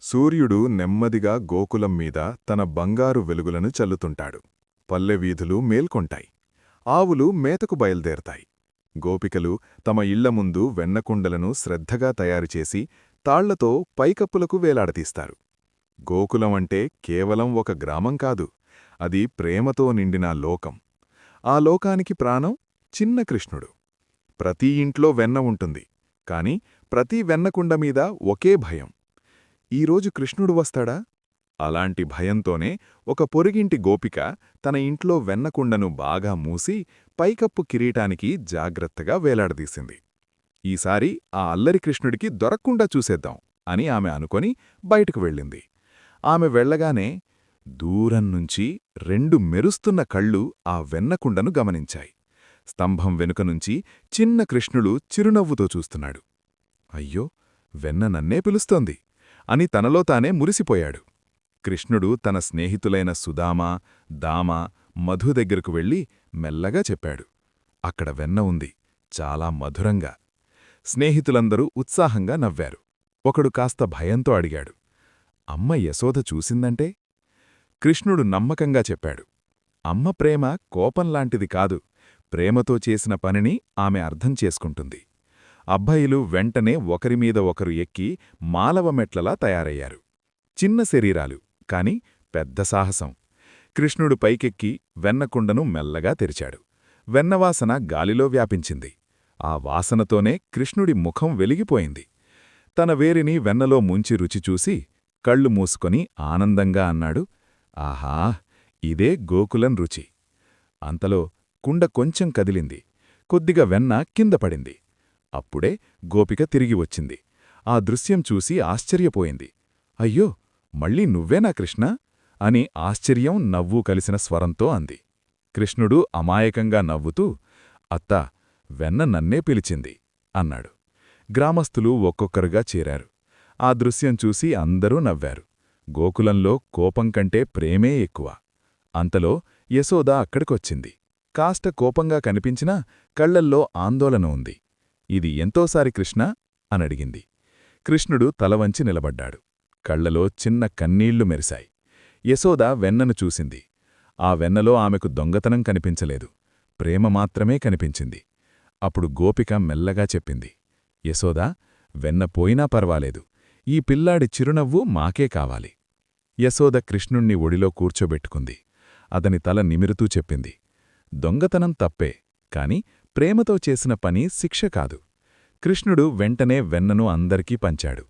సూర్యుడు నెమ్మదిగా గోకులం మీద తన బంగారు వెలుగులను చల్లుతుంటాడు. పల్లెవీధులు మేల్కొంటాయి. ఆవులు మేతకు బయల్దేరతాయి. గోపికలు తమ ఇళ్ల ముందు వెన్నకుండలను శ్రద్ధగా తయారుచేసి తాళ్లతో పైకప్పులకు వేలాడతీస్తారు. గోకులం అంటే కేవలం ఒక గ్రామం కాదు, అది ప్రేమతో నిండిన లోకం. ఆ లోకానికి ప్రాణం చిన్న కృష్ణుడు. ప్రతి ఇంట్లో వెన్న ఉంటుంది, కాని ప్రతి వెన్నకుండ మీద ఒకే భయం: ఈరోజు కృష్ణుడు వస్తాడా? అలాంటి భయంతోనే ఒక పొరుగింటి గోపిక తన ఇంట్లో వెన్నకుండను బాగా మూసి పైకప్పు కిరీటానికి జాగ్రత్తగా వేలాడదీసింది. ఈసారి ఆ అల్లరి కృష్ణుడికి దొరక్కుండా చూసేద్దాం అని ఆమె అనుకొని బయటకు వెళ్ళింది. ఆమె వెళ్లగానే దూరం నుంచి 2 మెరుస్తున్న కళ్ళు ఆ వెన్నకుండను గమనించాయి. స్తంభం వెనుకనుంచి చిన్న కృష్ణుడు చిరునవ్వుతో చూస్తున్నాడు. అయ్యో, వెన్న నన్నే పిలుస్తోంది అని తనలో తానే మురిసిపోయాడు. కృష్ణుడు తన స్నేహితులైన సుదామ, దామ, మధు దగ్గరకు వెళ్ళి మెల్లగా చెప్పాడు: అక్కడ వెన్న ఉంది, చాలా మధురంగా. స్నేహితులందరూ ఉత్సాహంగా నవ్వారు. ఒకడు కాస్త భయంతో అడిగాడు: అమ్మ యశోద చూసిందంటే? కృష్ణుడు నమ్మకంగా చెప్పాడు: అమ్మ ప్రేమ కోపంలాంటిది కాదు, ప్రేమతో చేసిన పనిని ఆమె అర్థం చేసుకుంటుంది. అబ్బాయిలు వెంటనే ఒకరిమీద ఒకరు ఎక్కి మాలవమెట్లలా తయారయ్యారు. చిన్న శరీరాలు, కాని పెద్ద సాహసం. కృష్ణుడు పైకెక్కి వెన్నకుండను మెల్లగా తెరిచాడు. వెన్నవాసన గాలిలో వ్యాపించింది. ఆ వాసనతోనే కృష్ణుడి ముఖం వెలిగిపోయింది. తన వేరిని వెన్నలో ముంచి రుచిచూసి కళ్ళు మూసుకొని ఆనందంగా అన్నాడు: ఆహా, ఇదే గోకులం రుచి. అంతలో కుండ కొంచెం కదిలింది. కొద్దిగా వెన్న కింద పడింది. అప్పుడే గోపిక తిరిగి వచ్చింది. ఆ దృశ్యం చూసి ఆశ్చర్యపోయింది. అయ్యో, మళ్ళీ నువ్వేనా కృష్ణా అని ఆశ్చర్యం, నవ్వు కలిసిన స్వరంతో అంది. కృష్ణుడు అమాయకంగా నవ్వుతూ, అత్తా, వెన్న నన్నే పిలిచింది అన్నాడు. గ్రామస్థులు ఒక్కొక్కరుగా చేరారు. ఆ దృశ్యం చూసి అందరూ నవ్వారు. గోకులంలో కోపం కంటే ప్రేమే ఎక్కువ. అంతలో యశోద అక్కడికొచ్చింది. కాస్త కోపంగా కనిపించినా కళ్లల్లో ఆందోళన ఉంది. ఇది ఎంతోసారి కృష్ణా అనడిగింది. కృష్ణుడు తలవంచి నిలబడ్డాడు. కళ్లలో చిన్న కన్నీళ్లు మెరిశాయి. యశోద వెన్నను చూసింది. ఆ వెన్నలో ఆమెకు దొంగతనం కనిపించలేదు, ప్రేమ మాత్రమే కనిపించింది. అప్పుడు గోపిక మెల్లగా చెప్పింది: యశోదా, వెన్న పోయినా పర్వాలేదు, ఈ పిల్లాడి చిరునవ్వు మాకే కావాలి. యశోద కృష్ణుణ్ణి ఒడిలో కూర్చోబెట్టుకుంది. అతని తల నిమిరుతూ చెప్పింది: దొంగతనం తప్పే, కాని ప్రేమతో చేసిన పని శిక్ష కాదు. కృష్ణుడు వెంటనే వెన్నను అందరికీ పంచాడు.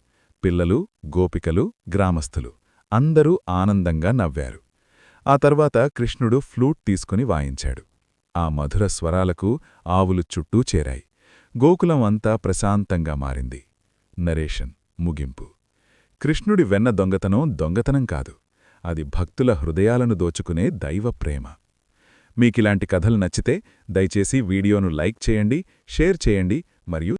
పిల్లలు, గోపికలు, గ్రామస్థులు అందరూ ఆనందంగా నవ్వారు. ఆ తర్వాత కృష్ణుడు ఫ్లూట్ తీసుకుని వాయించాడు. ఆ మధుర స్వరాలకు ఆవులు చుట్టూ చేరాయి. గోకులం అంతా ప్రశాంతంగా మారింది. నరేషన్ ముగింపు. కృష్ణుడి వెన్న దొంగతనం కాదు, అది భక్తుల హృదయాలను దోచుకునే దైవప్రేమ. మీకిలాంటి కథలు నచ్చితే దయచేసి వీడియోను లైక్ చేయండి, షేర్ చేయండి మరియు